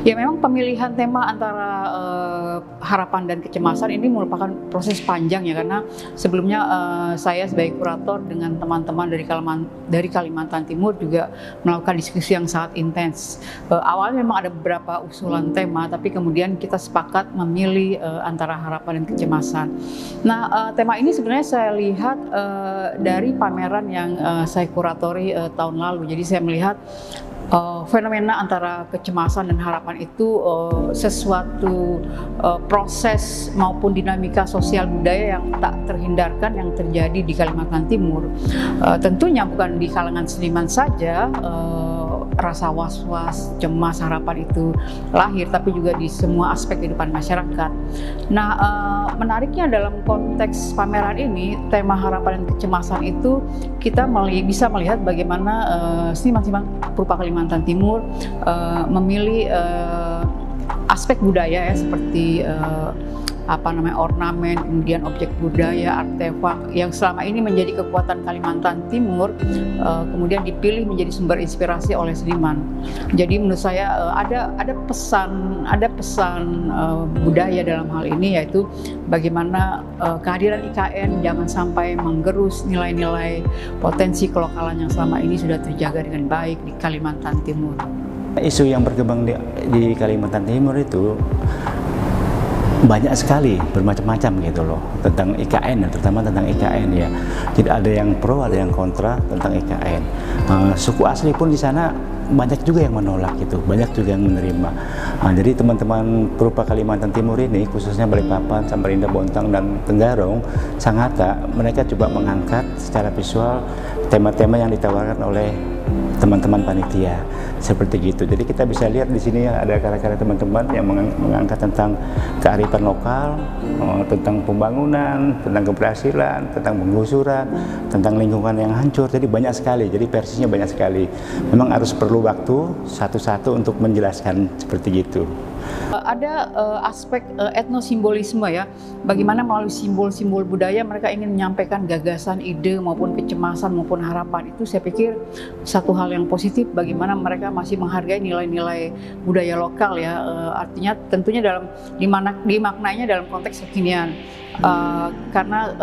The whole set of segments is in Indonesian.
Ya memang pemilihan tema antara harapan dan kecemasan ini merupakan proses panjang ya, karena sebelumnya saya sebagai kurator dengan teman-teman dari Kalimantan Timur juga melakukan diskusi yang sangat intens. Awalnya memang ada beberapa usulan tema, tapi kemudian kita sepakat memilih antara harapan dan kecemasan. Nah, tema ini sebenarnya saya lihat dari pameran yang saya kuratori tahun lalu. Jadi saya melihat fenomena antara kecemasan dan harapan itu sesuatu proses maupun dinamika sosial budaya yang tak terhindarkan yang terjadi di Kalimantan Timur. Tentunya bukan di kalangan seniman saja rasa was-was, cemas, harapan itu lahir, tapi juga di semua aspek kehidupan masyarakat. Nah, menariknya dalam konteks pameran ini, tema harapan dan kecemasan itu kita bisa melihat bagaimana seniman-seniman berupa Kalimantan Timur memilih aspek budaya ya, seperti ornamen, kemudian objek budaya, artefak yang selama ini menjadi kekuatan Kalimantan Timur, kemudian dipilih menjadi sumber inspirasi oleh seniman. Jadi menurut saya ada pesan budaya dalam hal ini, yaitu bagaimana kehadiran IKN jangan sampai menggerus nilai-nilai potensi kelokalan yang selama ini sudah terjaga dengan baik di Kalimantan Timur. Isu yang berkembang di Kalimantan Timur itu banyak sekali, bermacam-macam gitu loh, tentang IKN, terutama tentang IKN ya. Tidak ada yang pro, ada yang kontra tentang IKN. Suku asli pun di sana banyak juga yang menolak gitu, banyak juga yang menerima. Jadi teman-teman berupa Kalimantan Timur ini, khususnya Balikpapan, Samarinda, Bontang, dan Tenggarong, Sangatta, mereka coba mengangkat secara visual tema-tema yang ditawarkan oleh teman-teman panitia seperti gitu. Jadi kita bisa lihat di sini ada karya-karya teman-teman yang mengangkat tentang kearifan lokal, tentang pembangunan, tentang keberhasilan, tentang penggusuran, tentang lingkungan yang hancur. Jadi banyak sekali. Jadi versinya banyak sekali. Memang harus perlu waktu satu-satu untuk menjelaskan seperti gitu. Ada aspek etnosimbolisme ya, bagaimana melalui simbol-simbol budaya mereka ingin menyampaikan gagasan, ide maupun kecemasan maupun harapan. Itu saya pikir satu hal yang positif, bagaimana mereka masih menghargai nilai-nilai budaya lokal ya, artinya tentunya dimaknainya dalam konteks kekinian, karena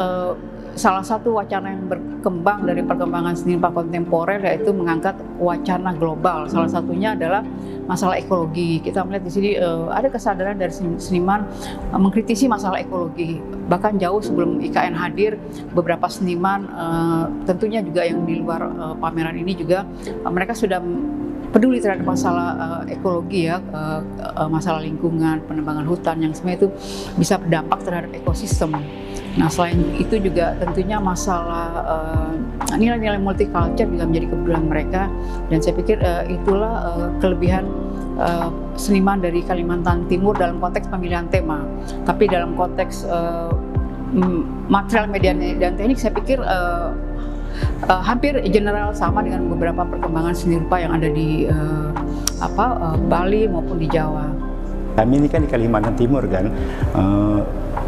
salah satu wacana yang berkembang dari perkembangan seni rupa kontemporer yaitu mengangkat wacana global. Salah satunya adalah masalah ekologi. Kita melihat di sini ada kesadaran dari seniman mengkritisi masalah ekologi. Bahkan jauh sebelum IKN hadir, beberapa seniman tentunya juga yang di luar pameran ini juga mereka sudah peduli terhadap masalah ekologi ya, masalah lingkungan, penebangan hutan yang sebenarnya itu bisa berdampak terhadap ekosistem. Nah, selain itu juga tentunya masalah nilai-nilai multicultural juga menjadi kepedulian mereka, dan saya pikir itulah kelebihan seniman dari Kalimantan Timur dalam konteks pemilihan tema. Tapi dalam konteks material, media, dan teknik saya pikir hampir general sama dengan beberapa perkembangan seni rupa yang ada di Bali maupun di Jawa. Kami ini kan di Kalimantan Timur kan,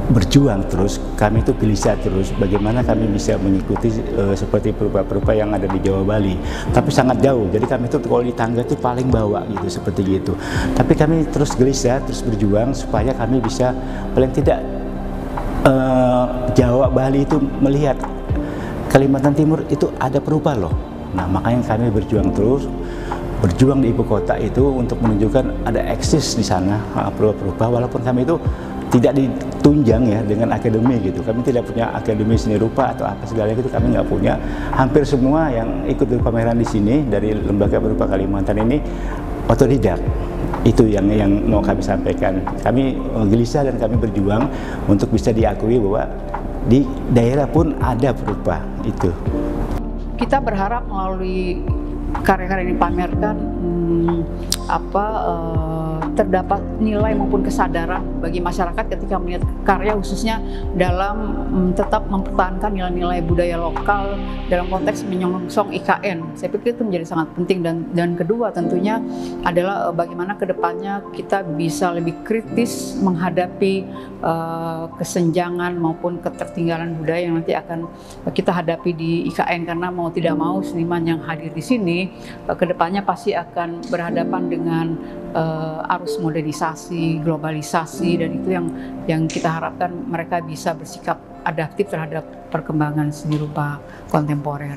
berjuang terus, kami itu gelisah terus bagaimana kami bisa mengikuti seperti perupa-perupa yang ada di Jawa Bali, tapi sangat jauh. Jadi kami itu kalau di tangga itu paling bawah gitu, seperti gitu. Tapi kami terus gelisah, terus berjuang supaya kami bisa paling tidak Jawa Bali itu melihat Kalimantan Timur itu ada perupa loh. Nah, makanya kami berjuang terus, berjuang di ibu kota itu untuk menunjukkan ada eksis di sana perupa-perupa, walaupun kami itu tidak ditunjang ya dengan akademi gitu. Kami tidak punya akademi seni rupa atau apa segala gitu, kami nggak punya. Hampir semua yang ikut di pameran di sini dari lembaga berupa Kalimantan ini otodidak. Itu yang mau kami sampaikan. Kami gelisah dan kami berjuang untuk bisa diakui bahwa di daerah pun ada perupa itu. Kita berharap melalui karya-karya ini dipamerkan terdapat nilai maupun kesadaran bagi masyarakat ketika melihat karya, khususnya dalam tetap mempertahankan nilai-nilai budaya lokal dalam konteks menyongsong IKN. Saya pikir itu menjadi sangat penting, dan kedua tentunya adalah bagaimana kedepannya kita bisa lebih kritis menghadapi kesenjangan maupun ketertinggalan budaya yang nanti akan kita hadapi di IKN, karena mau tidak mau seniman yang hadir di sini kedepannya pasti akan berhadapan dengan arus arus modernisasi, globalisasi, dan itu yang kita harapkan mereka bisa bersikap adaptif terhadap perkembangan seni rupa kontemporer.